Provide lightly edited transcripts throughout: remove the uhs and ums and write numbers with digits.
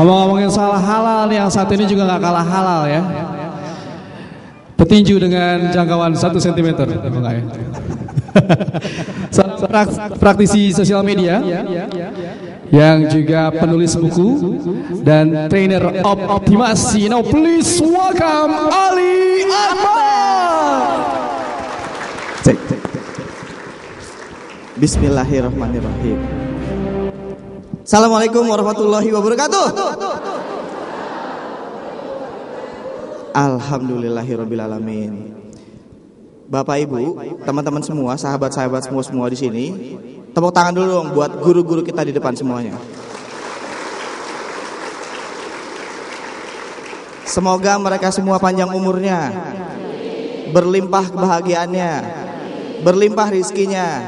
Ngomong-ngomongin soal halal nih, yang satu ini juga gak kalah halal ya. Petinju dengan jangkauan 1 cm. Enggak ya? Praktisi sosial media yang juga penulis buku dan trainer optimasi. Now please welcome Ali Akbar. Bismillahirrahmanirrahim. Assalamualaikum warahmatullahi wabarakatuh. Alhamdulillahirrabbilalamin. Bapak Ibu, teman-teman semua, sahabat-sahabat semua di sini, tepuk tangan dulu dong buat guru-guru kita di depan semuanya. Semoga mereka semua panjang umurnya, berlimpah kebahagiaannya, berlimpah rizkinya,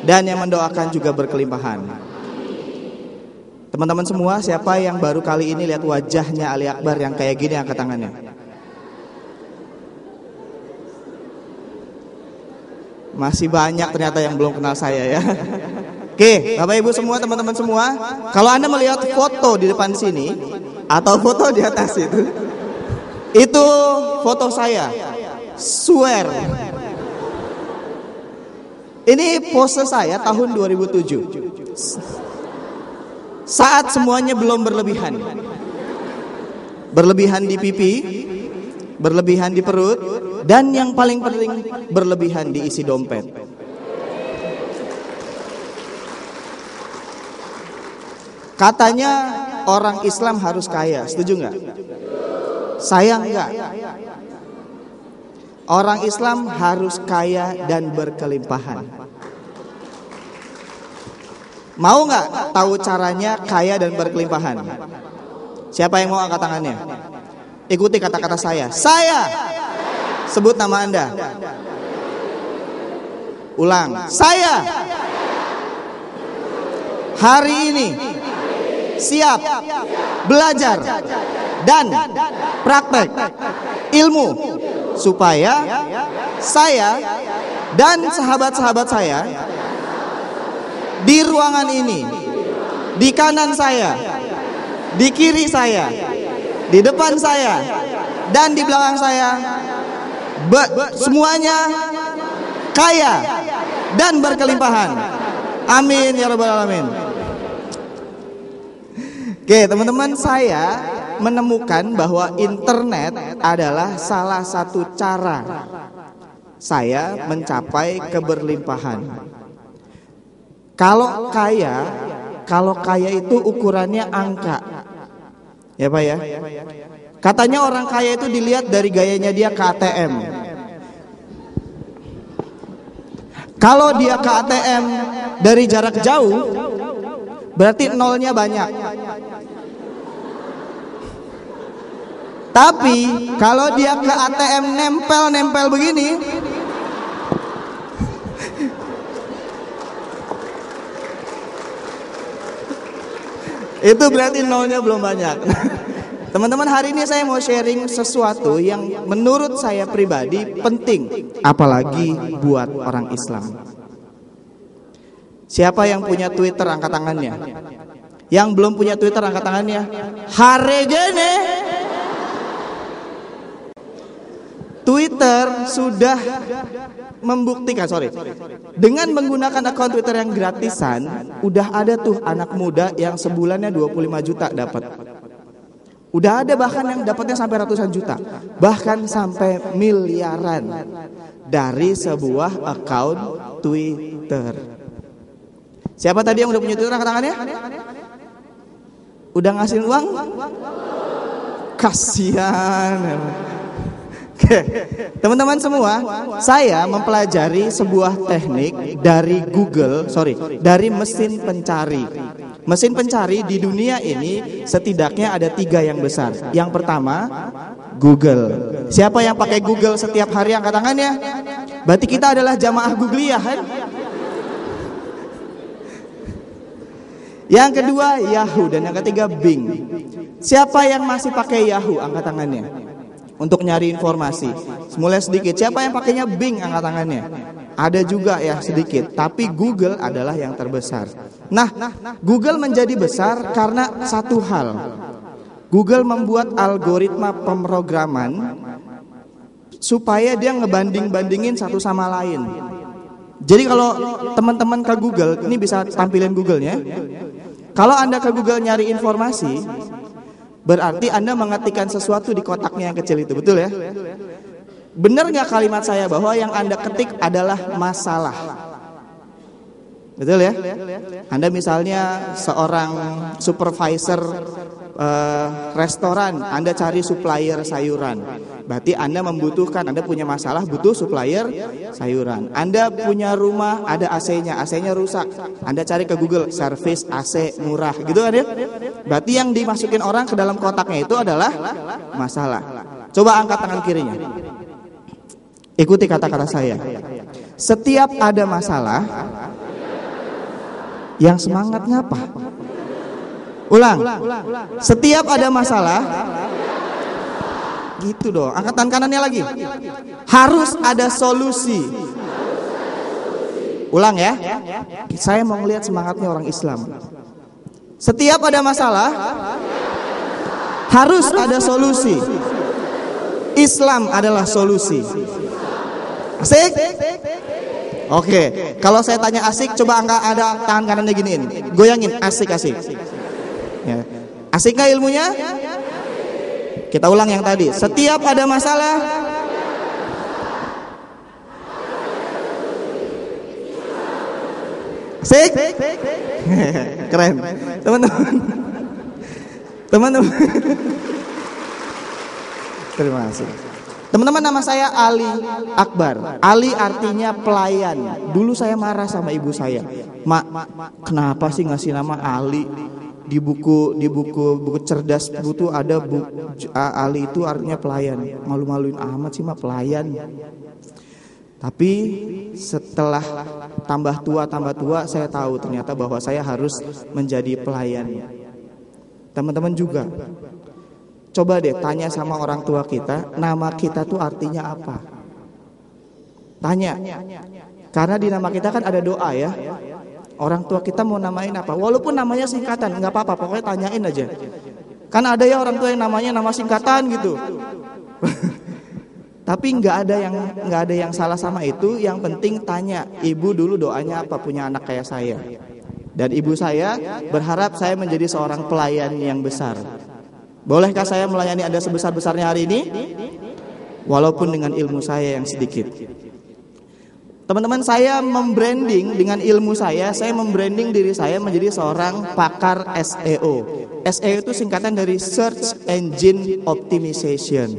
dan yang mendoakan juga berkelimpahan. Teman-teman semua, siapa yang baru kali ini lihat wajahnya Ali Akbar yang kayak gini, angkat tangannya. Masih banyak ternyata yang belum kenal saya ya. Oke, Bapak Ibu semua, teman-teman semua, kalau Anda melihat foto di depan sini atau foto di atas itu foto saya. Swear. Ini pose saya tahun 2007. Saat semuanya belum berlebihan. Berlebihan di pipi, berlebihan di perut, dan yang paling penting berlebihan di isi dompet. Katanya orang Islam harus kaya, setuju nggak? Saya nggak. Orang Islam harus kaya dan berkelimpahan. Mau nggak tahu caranya kaya dan berkelimpahan? Siapa yang mau angkat tangannya? Ikuti kata-kata saya. Saya. Sebut nama Anda. Ulang. Saya. Hari ini siap belajar dan praktek ilmu supaya saya dan sahabat-sahabat saya di ruangan ini, di kanan saya, di kiri saya, di depan saya, dan di belakang saya, semuanya kaya dan berkelimpahan. Amin ya rabbal alamin. Oke, teman-teman, saya menemukan bahwa internet adalah salah satu cara saya mencapai keberlimpahan. Kalau kaya itu ukurannya angka. Ya Pak ya. Katanya orang kaya itu dilihat dari gayanya dia ke ATM. Kalau dia ke ATM dari jarak jauh, berarti nolnya banyak. Tapi kalau dia ke ATM nempel-nempel begini, itu berarti nolnya belum banyak. Teman-teman, hari ini saya mau sharing sesuatu yang menurut saya pribadi penting, apalagi buat orang Islam. Siapa yang punya Twitter angkat tangannya? Yang belum punya Twitter angkat tangannya. Haregene. Twitter sudah membuktikan, dengan menggunakan akun Twitter yang gratisan, udah ada tuh anak muda yang sebulannya 25 juta dapat. Udah ada bahkan yang dapatnya sampai ratusan juta, bahkan sampai miliaran dari sebuah akun Twitter. Siapa tadi yang udah punya Twitter angkat tangannya? Udah ngasih uang? Kasihan. Oke, teman-teman semua, saya mempelajari sebuah teknik dari dari mesin pencari. Mesin pencari di dunia ini setidaknya ada 3 yang besar. Yang pertama, Google. Siapa yang pakai Google setiap hari angkat tangannya? Berarti kita adalah jamaah Googliyah kan? Yang kedua, Yahoo, dan yang ketiga Bing. Siapa yang masih pakai Yahoo angkat tangannya? Untuk nyari informasi. Mulai sedikit. Siapa yang pakainya Bing angkat tangannya? Ada juga ya sedikit. Tapi Google adalah yang terbesar. Nah, Google menjadi besar karena satu hal. Google membuat algoritma pemrograman supaya dia ngebanding-bandingin satu sama lain. Jadi kalau teman-teman ke Google, ini bisa tampilin Google-nya. Kalau Anda ke Google nyari informasi, berarti Anda mengetikkan sesuatu di kotaknya yang kecil itu, betul ya? Benar nggak kalimat saya bahwa yang Anda ketik adalah masalah? Betul ya? Anda misalnya seorang supervisor restoran, Anda cari supplier sayuran. Berarti Anda membutuhkan, Anda punya masalah butuh supplier sayuran. Anda punya rumah, ada AC-nya, AC-nya rusak. Anda cari ke Google, service AC murah, gitu kan ya? Berarti yang dimasukin orang ke dalam kotaknya itu adalah masalah. Coba angkat tangan kirinya. Ikuti kata-kata saya. Setiap ada masalah, yang semangat ngapa? Ulang. Setiap ada masalah, gitu dong. Angkatan kanannya lagi. Harus ada solusi. Ulang ya. Saya mau ngelihat semangatnya orang Islam. Setiap ada masalah, harus ada solusi. Islam adalah solusi. Asik? Oke. Kalau saya tanya asik, coba angkat ada tangan kanannya giniin. Goyangin, asik-asik. Ya. Asik gak ilmunya? Kita ulang yang tadi. Setiap ada masalah, asik? Keren. Teman-teman. Teman-teman. Terima kasih. Teman-teman, nama saya Ali Akbar. Ali artinya pelayan. Dulu saya marah sama ibu saya. Mak, kenapa sih ngasih nama Ali? Di buku cerdas butuh ada Ali itu artinya pelayan. Malu-maluin amat sih mak, pelayan. Tapi setelah tambah tua saya tahu ternyata bahwa saya harus menjadi pelayan. Teman-teman juga coba deh tanya sama orang tua kita, nama kita tuh artinya apa? Tanya. Karena di nama kita kan ada doa ya. Orang tua kita mau namain apa? Walaupun namanya singkatan, nggak apa-apa, pokoknya tanyain aja. Kan ada ya orang tua yang namanya nama singkatan gitu. Tapi nggak ada yang salah sama itu. Yang penting tanya, ibu dulu doanya apa punya anak kayak saya. Dan ibu saya berharap saya menjadi seorang pelayan yang besar. Bolehkah saya melayani Anda sebesar-besarnya hari ini? Walaupun dengan ilmu saya yang sedikit. Teman-teman, saya membranding dengan ilmu saya membranding diri saya menjadi seorang pakar SEO. SEO itu singkatan dari Search Engine Optimization.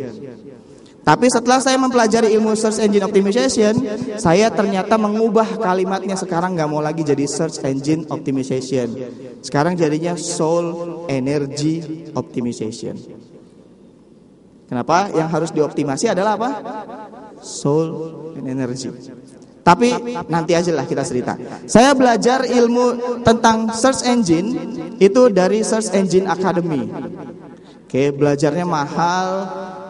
Tapi setelah saya mempelajari ilmu Search Engine Optimization, saya ternyata mengubah kalimatnya. Sekarang nggak mau lagi jadi Search Engine Optimization. Sekarang jadinya Soul Energy Optimization. Kenapa? Yang harus dioptimasi adalah apa? Soul and Energy. Tapi nanti aja lah kita cerita. Saya belajar ilmu tentang search engine itu dari Search Engine Academy. Oke, belajarnya mahal.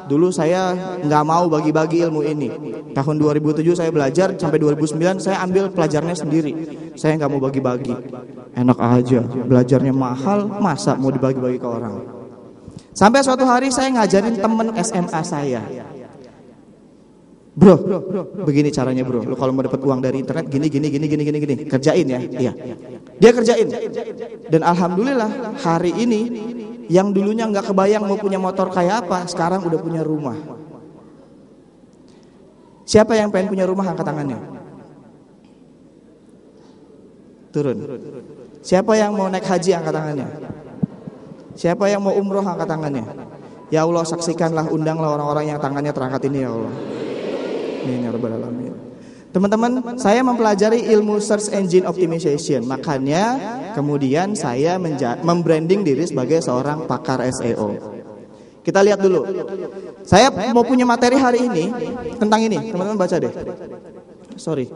Dulu saya nggak mau bagi-bagi ilmu ini. Tahun 2007 saya belajar sampai 2009 saya ambil pelajarnya sendiri. Saya nggak mau bagi-bagi. Enak aja, belajarnya mahal, masa mau dibagi-bagi ke orang. Sampai suatu hari saya ngajarin temen SMA saya. Bro, begini caranya bro. Lu kalau mau dapat uang dari internet gini. Kerjain ya. Iya. Dia kerjain. Dan alhamdulillah hari ini yang dulunya nggak kebayang mau punya motor kayak apa, sekarang udah punya rumah. Siapa yang pengen punya rumah angkat tangannya? Turun. Siapa yang mau naik haji angkat tangannya? Siapa yang mau umroh angkat tangannya? Ya Allah, saksikanlah, undanglah orang-orang yang tangannya terangkat ini ya Allah. Teman-teman, saya mempelajari ilmu Search Engine Optimization. Makanya kemudian saya membranding diri sebagai seorang pakar SEO. Kita lihat dulu. Saya mau punya materi hari ini tentang ini. Teman-teman baca deh. Sorry.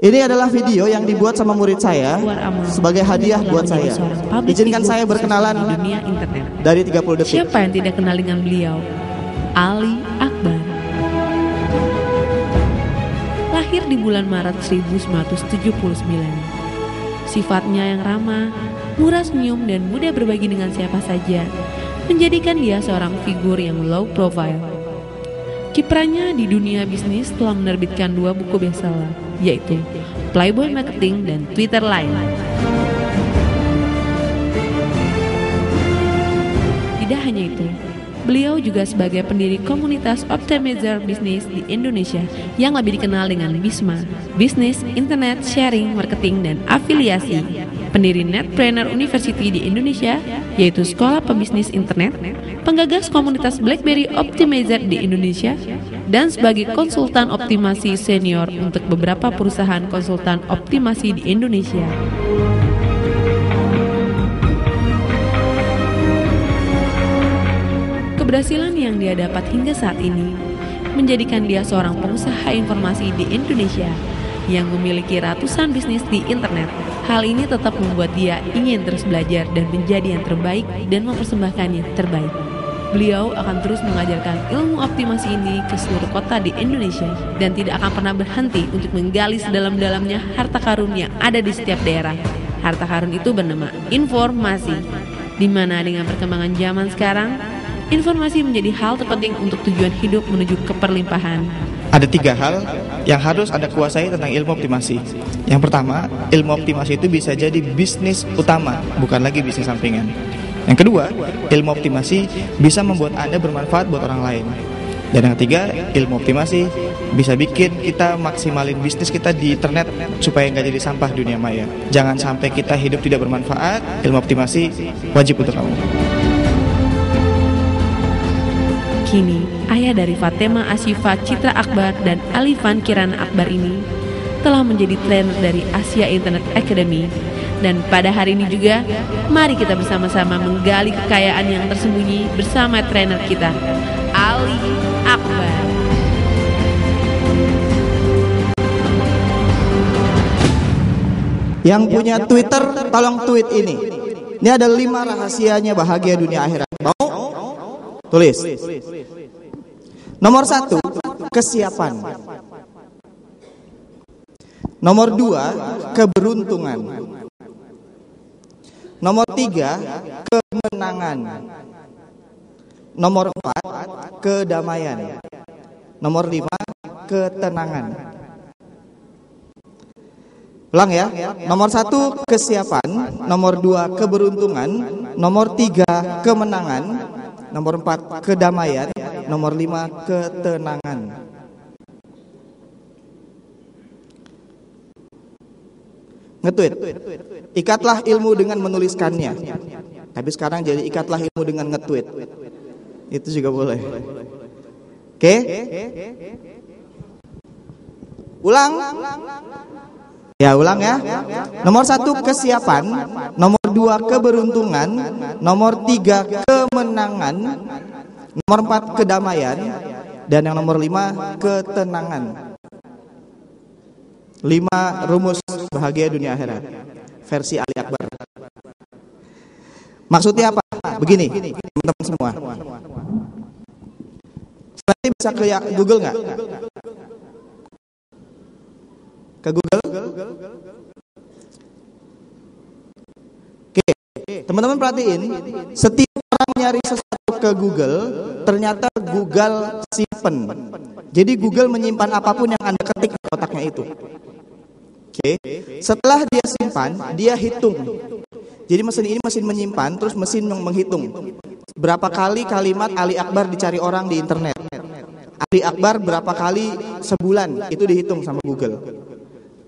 Ini adalah video yang dibuat sama murid saya sebagai hadiah buat saya. Izinkan saya berkenalan dari 30 detik. Siapa yang tidak kenal dengan beliau? Ali Akbar. Lahir di bulan Maret 1979. Sifatnya yang ramah, murah senyum, dan mudah berbagi dengan siapa saja menjadikan dia seorang figur yang low profile. Kiprahnya di dunia bisnis telah menerbitkan 2 buku bestseller, yaitu Playboy Marketing dan Twitter Line. Tidak hanya itu, beliau juga sebagai pendiri komunitas optimizer bisnis di Indonesia yang lebih dikenal dengan BISMA, Business, Internet, Sharing, Marketing, dan Afiliasi. Pendiri Netpreneur University di Indonesia, yaitu sekolah pembisnis internet, penggagas komunitas BlackBerry Optimizer di Indonesia, dan sebagai konsultan optimasi senior untuk beberapa perusahaan konsultan optimasi di Indonesia. Keberhasilan yang dia dapat hingga saat ini menjadikan dia seorang pengusaha informasi di Indonesia yang memiliki ratusan bisnis di internet. Hal ini tetap membuat dia ingin terus belajar dan menjadi yang terbaik dan mempersembahkan yang terbaik. Beliau akan terus mengajarkan ilmu optimasi ini ke seluruh kota di Indonesia dan tidak akan pernah berhenti untuk menggali sedalam-dalamnya harta karun yang ada di setiap daerah. Harta karun itu bernama informasi, di mana dengan perkembangan zaman sekarang, informasi menjadi hal terpenting untuk tujuan hidup menuju keperlimpahan. Ada 3 hal yang harus Anda kuasai tentang ilmu optimasi. Yang pertama, ilmu optimasi itu bisa jadi bisnis utama, bukan lagi bisnis sampingan. Yang kedua, ilmu optimasi bisa membuat Anda bermanfaat buat orang lain. Dan yang ketiga, ilmu optimasi bisa bikin kita maksimalin bisnis kita di internet supaya nggak jadi sampah dunia maya. Jangan sampai kita hidup tidak bermanfaat. Ilmu optimasi wajib untuk kamu. Kini, ayah dari Fatemah Asyifa Citra Akbar dan Alifan Kirana Akbar ini telah menjadi trainer dari Asia Internet Academy. Dan pada hari ini juga, mari kita bersama-sama menggali kekayaan yang tersembunyi bersama trainer kita, Ali Akbar. Yang punya Twitter, tolong tweet ini. Ini ada 5 rahasianya bahagia dunia akhirat. Mau? Tulis. Nomor 1, kesiapan. Nomor 2, keberuntungan. Nomor 3, kemenangan. Nomor 4, kedamaian. Nomor 5, ketenangan. Ulang ya. Nomor 1, kesiapan. Nomor 2, keberuntungan. Nomor 3, kemenangan. Nomor 4, kedamaian. Nomor 5, ketenangan. Nge-tweet. Ikatlah ilmu dengan menuliskannya. Tapi sekarang jadi ikatlah ilmu dengan nge-tweet. Itu juga boleh. Oke? Ulang. Ya, ulang ya. Nomor 1, kesiapan. Nomor 2, keberuntungan. Nomor 3, kemenangan. Nomor 4, kedamaian. Dan yang nomor 5, ketenangan. 5 rumus bahagia dunia akhirat versi Ali Akbar. Maksudnya apa? Begini, teman-teman semua. Nanti bisa ke Google nggak? Ke Google? Oke, teman-teman perhatiin, setiap orang nyari sesuatu ke Google, ternyata Google simpen. Jadi Google menyimpan apapun yang Anda ketik di kotaknya itu. Oke, setelah dia simpan, dia hitung. Jadi mesin ini mesin menyimpan, terus mesin yang menghitung berapa kali kalimat Ali Akbar dicari orang di internet. Ali Akbar berapa kali sebulan, itu dihitung sama Google.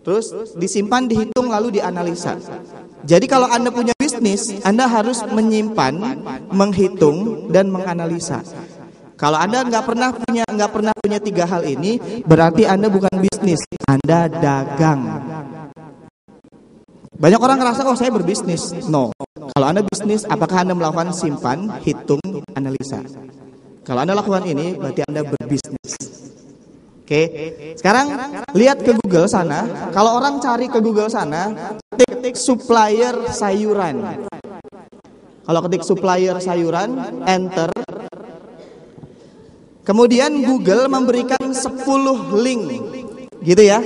Terus disimpan, dihitung, lalu dianalisa. Jadi kalau Anda punya bisnis, Anda harus menyimpan, menghitung, dan menganalisa. Kalau Anda nggak pernah punya 3 hal ini, berarti Anda bukan bisnis, Anda dagang. Banyak orang ngerasa, oh saya berbisnis. No. Kalau Anda bisnis, apakah Anda melakukan simpan, hitung, analisa? Kalau Anda lakukan ini, berarti Anda berbisnis. Oke. Sekarang lihat ke Google sana. Kalau orang cari ke Google sana, ketik supplier sayuran. Kalau ketik supplier sayuran, enter. Kemudian Google memberikan 10 link, gitu ya.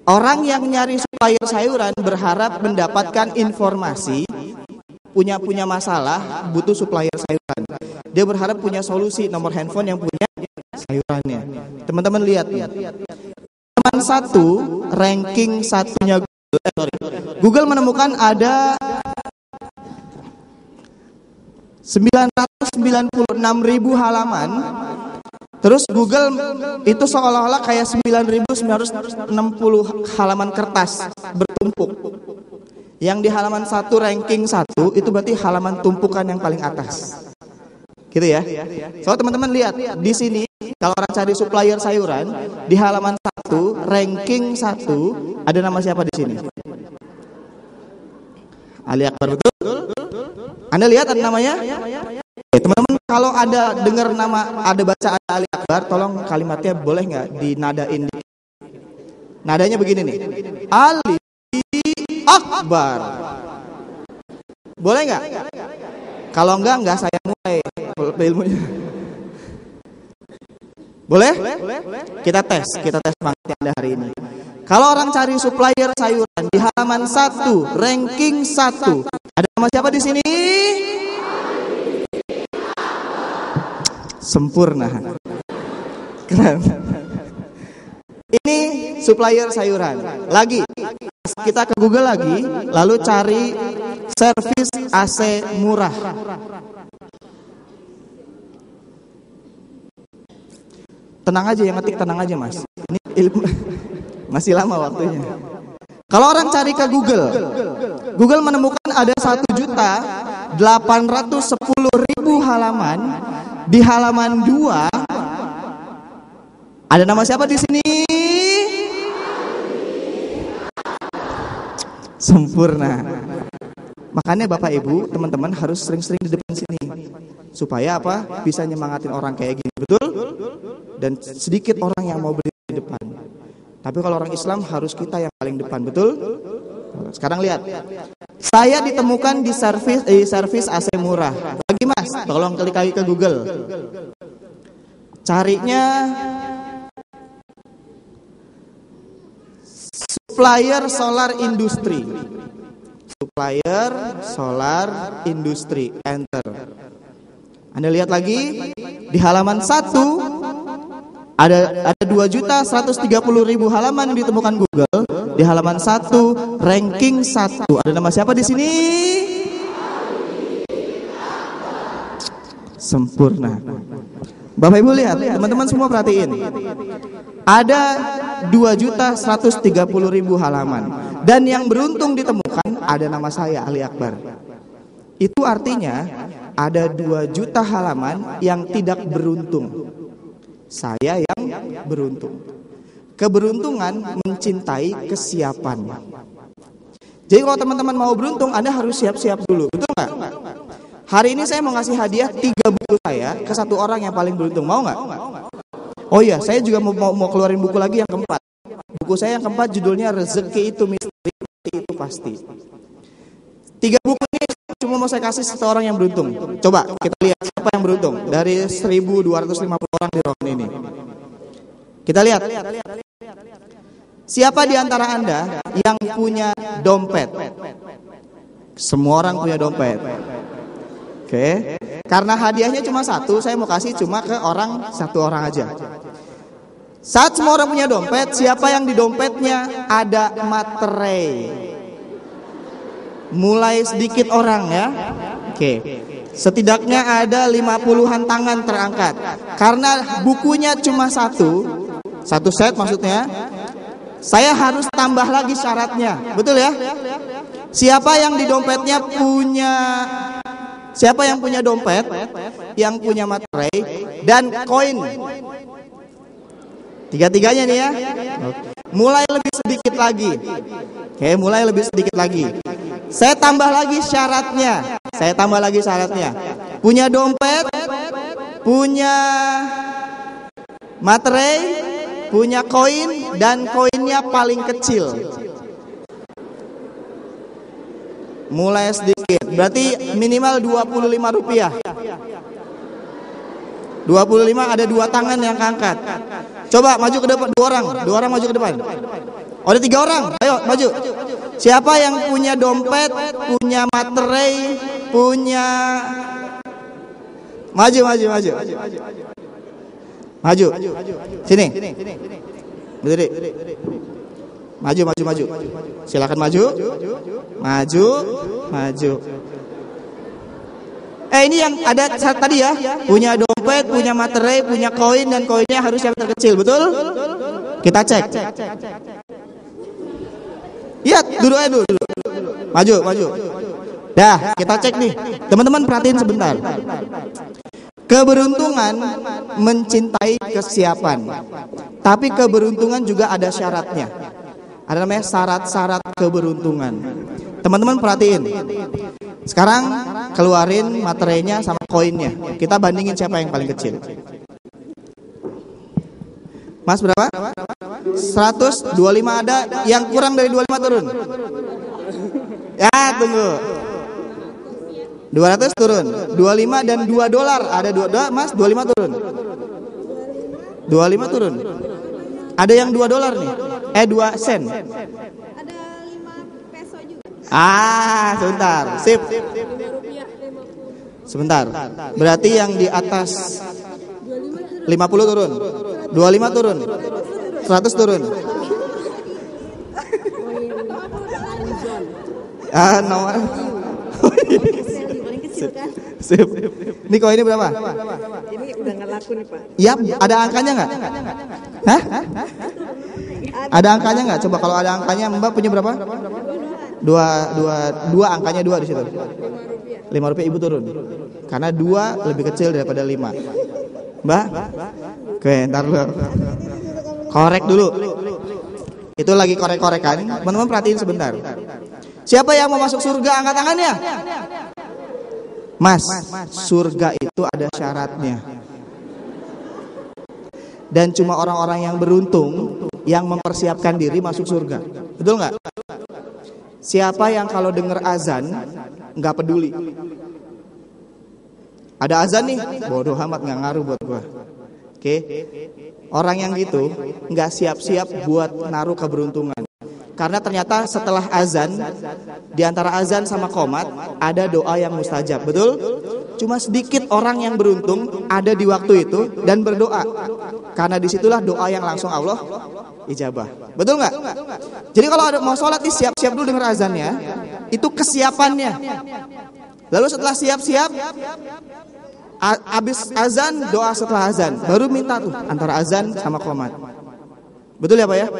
Orang yang nyari supplier sayuran berharap mendapatkan informasi, punya masalah, butuh supplier sayuran. Dia berharap punya solusi, nomor handphone yang punya sayurannya. Teman-teman lihat nih. Halaman 1, ranking satunya Google menemukan ada 996.000 halaman. Terus Google itu seolah-olah kayak 9.960 halaman kertas bertumpuk. Yang di halaman 1 ranking 1 itu berarti halaman tumpukan yang paling atas. Gitu ya. So teman-teman lihat di sini kalau orang cari supplier sayuran di halaman 1 ranking 1 ada nama siapa di sini? Ali Akbar, betul? Anda lihat ada namanya? Teman-teman kalau ada dengar nama, ada baca ada Ali Akbar, tolong kalimatnya boleh nggak dinadain? Nadanya begini nih, Ali Akbar. Boleh nggak? Kalau nggak saya mulai ilmunya. Boleh? Kita tes semangatnya Anda hari ini. Kalau orang cari supplier sayuran di halaman 1, ranking 1, ada nama siapa di sini? Sempurna. Keren. Ini supplier sayuran. Lagi, kita ke Google lagi, lalu cari servis AC murah. Tenang aja yang ngetik, tenang aja Mas. Ini ilmu masih lama waktunya. Kalau orang cari ke Google menemukan ada 1.810.000 halaman. Di halaman 2 ada nama siapa di sini? Sempurna. Makanya Bapak Ibu, teman-teman harus sering-sering di depan sini. Supaya apa? Bisa nyemangatin orang kayak gini, betul? Dan sedikit orang yang mau beli di depan. Tapi kalau orang Islam harus kita yang paling depan, betul? Sekarang lihat. Saya ditemukan di servis AC murah. Lagi Mas, tolong klik lagi ke Google. Carinya supplier solar industri. Supplier solar industri. Enter. Anda lihat lagi di halaman 1 ada 2.130.000 halaman yang ditemukan Google. Di halaman 1 ranking 1 ada nama siapa di sini? Sempurna. Bapak Ibu lihat, teman-teman semua perhatiin. Ada 2.130.000 halaman dan yang beruntung ditemukan ada nama saya Ali Akbar. Itu artinya ada 2 juta halaman yang tidak beruntung. Saya yang beruntung. Keberuntungan mencintai kesiapan. Jadi kalau teman-teman mau beruntung, Anda harus siap-siap dulu, betul nggak? Hari ini saya mau ngasih hadiah 3 buku saya ke satu orang yang paling beruntung, mau nggak? Oh iya, saya juga mau keluarin buku lagi yang keempat. Buku saya yang keempat judulnya Rezeki Itu Misteri, Itu Pasti. 3 buku ini cuma mau saya kasih satu orang yang beruntung. Coba kita lihat siapa yang beruntung dari 1.250 orang di ruangan ini. Kita lihat. Siapa di antara Anda yang punya dompet? Semua orang punya dompet. Oke. Karena hadiahnya cuma 1, saya mau kasih cuma ke satu orang aja. Saat semua orang punya dompet, siapa yang di dompetnya ada materai? Mulai sedikit orang ya. Oke. Setidaknya ada 50-an tangan terangkat. Karena bukunya cuma 1 set maksudnya. Saya harus tambah lagi syaratnya. Betul ya? Siapa yang di dompetnya siapa yang punya dompet, yang punya materai dan koin? Tiga-tiganya nih ya. Mulai lebih sedikit lagi. Oke, mulai lebih sedikit lagi. Saya tambah lagi syaratnya. Punya dompet, punya materai, punya koin, dan koinnya paling kecil. Mulai sedikit. Berarti minimal Rp25. 25 ada 2 tangan yang keangkat. Coba maju ke depan, 2 orang maju ke depan. Oh, ada 3 orang. Ayo maju. Siapa yang punya dompet, punya materai, punya maju. Sini. Berdiri. Maju. Silakan maju. Ini yang ada tadi ya, punya dompet, punya materai, punya koin, dan koinnya harus yang terkecil, betul? Kita cek. Iya, duduk aja dulu. Maju. Dah, kita cek nih. Teman-teman perhatiin sebentar. Keberuntungan mencintai kesiapan. Tapi keberuntungan juga ada syaratnya. Ada namanya syarat-syarat keberuntungan. Teman-teman perhatiin. Sekarang keluarin materainya sama koinnya. Kita bandingin siapa yang paling kecil. Mas berapa? 100, 25 ada. Yang kurang dari 25 turun. Ya, tunggu. 200 turun. 25 dan 2 dolar. Ada 2 Mas, 25 turun. 25 turun. Ada yang 2 dolar nih. 2 sen. Ada 5 peso juga. Sebentar. Sip. Sebentar. Berarti yang di atas 50 turun. 25 turun. 100 turun. Nomor. Sip. Ini koin ini berapa? Ini udah nggak laku nih Pak. Yap, ada angkanya nggak? Hah? Ada angkanya nggak? Coba kalau ada angkanya, Mbak punya berapa? Dua angkanya 2 di situ. 5 rupiah ibu turun. Karena 2 lebih kecil daripada 5. Mbak? Oke, ntar dulu. Korek dulu. Itu lagi korek-korekan. Teman-teman perhatiin sebentar. Siapa yang mau masuk surga, angkat tangannya. Mas, surga itu ada syaratnya. Dan cuma orang-orang yang beruntung yang mempersiapkan diri masuk surga. Betul nggak? Siapa yang kalau dengar azan nggak peduli? Ada azan nih, bodoh amat, nggak ngaruh buat gua. Oke, orang yang gitu nggak siap-siap buat naruh keberuntungan. Karena ternyata setelah azan, di antara azan sama qomat ada doa yang mustajab, betul? Cuma sedikit orang yang beruntung ada di waktu itu dan berdoa. Karena disitulah doa yang langsung Allah ijabah, betul nggak? Jadi kalau ada mau sholat, siap-siap dulu dengar azannya, itu kesiapannya. Lalu setelah siap-siap, habis azan, doa setelah azan, baru minta tuh antara azan sama qomat. Betul ya Pak ya?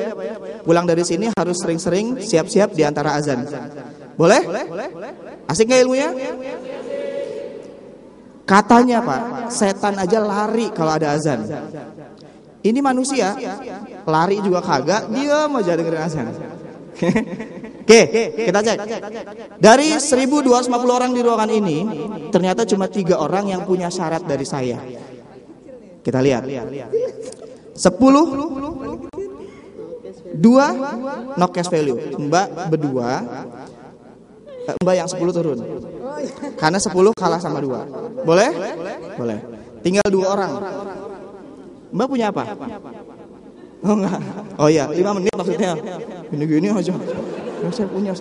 Pulang dari sini harus sering-sering siap-siap di antara azan. Boleh? Asik gak ilmunya? Katanya Pak, setan aja lari kalau ada azan. Ini manusia lari juga kagak, dia mau jadi dengerin azan. Oke, kita cek. Dari 1250 orang di ruangan ini, ternyata cuma 3 orang yang punya syarat dari saya. Kita lihat. 10 2 no cash value. Mbak berdua, Mbak yang 10 turun. Karena 10 kalah sama 2. Boleh? Boleh. Tinggal 2 orang. Mbak punya apa? Oh enggak. Oh iya, 5 menit maksudnya. Gini-gini aja. Saya punya.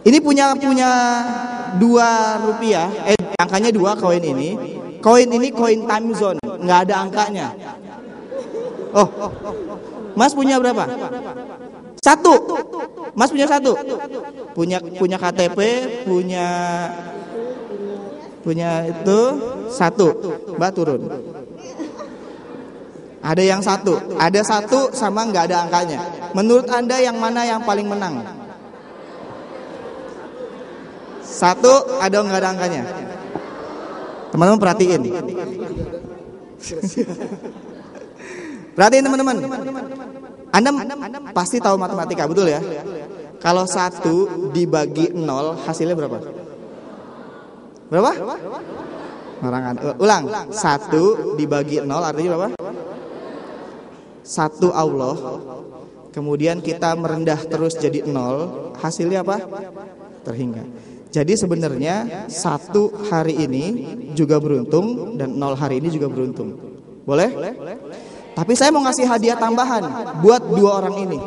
Ini punya 2 rupiah. Angkanya 2 koin ini. Koin ini koin time zone, nggak ada angkanya. Oh, Mas punya berapa? 1. Mas punya 1. Punya KTP, punya itu 1. Mbak turun. Ada yang 1. Ada 1 sama nggak ada angkanya. Menurut Anda yang mana yang paling menang? 1 ada nggak ada angkanya? Teman-teman perhatiin. Perhatiin teman-teman. Anda pasti tahu matematika, betul ya? Kalau 1 dibagi 0 hasilnya berapa? Berapa? Ulang. 1 dibagi 0 artinya berapa? 1 Allah. Kemudian kita merendah terus jadi 0. Hasilnya apa? Terhingga. Jadi sebenarnya 1 hari ini juga beruntung dan 0 hari ini juga beruntung. Boleh? Tapi saya mau ngasih hadiah tambahan buat 2 orang ini.